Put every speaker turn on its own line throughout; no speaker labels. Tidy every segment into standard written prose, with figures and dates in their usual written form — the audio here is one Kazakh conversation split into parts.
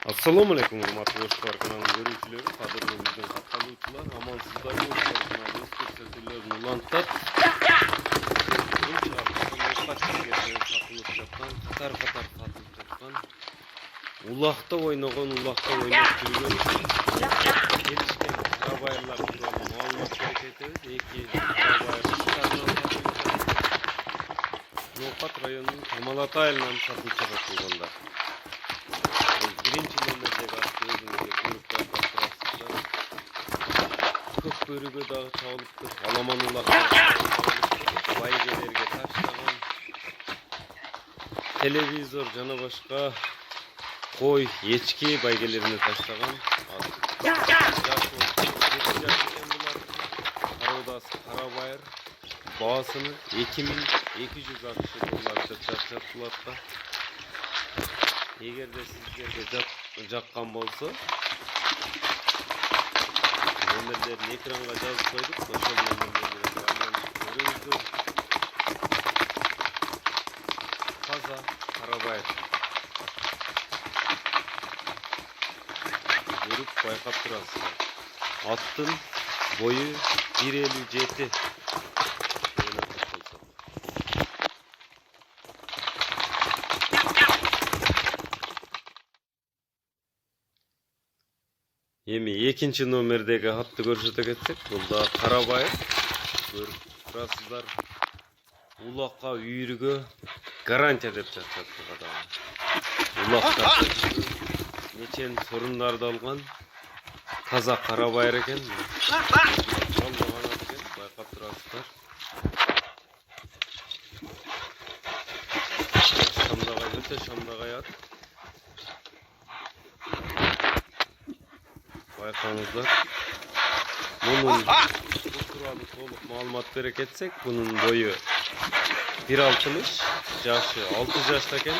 Assalomu alaykum hurmatli Yoshlar kanalının görüşçüleri, qadrli bizden katılımcılar, amansızlar Yoshlar kanalı öz ko'rsatuvlarini ulantirib, birinchi haftada satılıp жатқан, qatar satılıp жатқан, uloqda o'ynagan, uloqda o'ynab yurgan kelishgan karabayırlar turali ma'lumot ketamiz. Iki karabayır No'qat rayonining Kamalata aylanib satılıp жатқан. Birinchi nomerdagi atni o'zingizga ko'rib turasizlar. Ko'p bölüge dağı çağılıptır. Alamanlılar baygelerge taşlagan. Televizor cana başka koy, echki baygelerini taşlagan. Karodası Karabayır bağısını 2200 akışı dolarca çarçattılatta. Eğer de sizlerge жаққан болса, нөмірлерін экранға жазып қойдық. Ошол нөмірлерді көріңіздер. Таза Карабайыр. Көріп байқап тұрасыздар. Аттың бойы 1,57. Эми экинчи номердеги атты көрсөтө кетсек, бул да Карабайыр. Көрүп турасыздар. Улакка, үйрүгө гарантия деп жатат бул адам. Улакка нечен сорундарды алган таза Карабайыр экен. Байкап турасыздар. Шамдагай өтө шамдагай ат. Байқаңыздар. Bunun туралы толық маалымат бере кетсек, bunun бойы 1,60, жашы 6 жашта екен.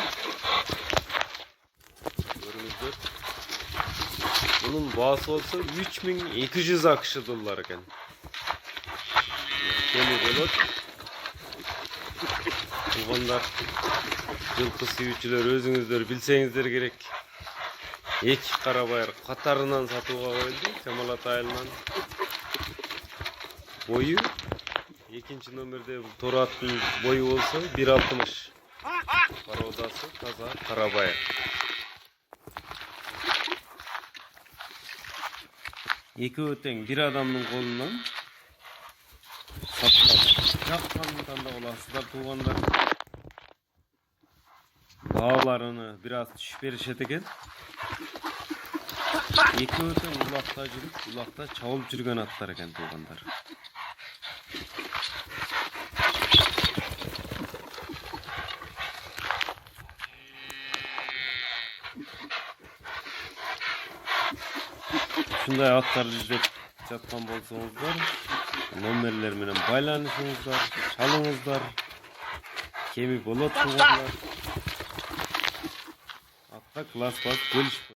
Көріңіздер. Bunun бағасы болса 3200 ақш доллар екен. Кені болады. Туғандар, жылқы сүйүүчүлөр өзүңүздөр билсеңиздер керек. Екі Карабайыр қатарынан сатуға қойылды. Камалата айылынан. Бойы екінші номерде тор аттың бойы болса 1,60. Пародасы таза Карабайыр. Екеуі тең бір адамның қолынан сатылады. Жаққанын таңда оласыздар туғандар. Bağlarını biraz düşüp berişet eken. Екеуі тең улақта жүріп, улақта чауылып жүрген аттар екен туғандар. Ушундай аттарды издеп жаткан болсоңуздар, номерлер менен байланышыңыздар, чалыңыздар. Кеми болот туғандар. Атқа класс бас бөлүшпөйт.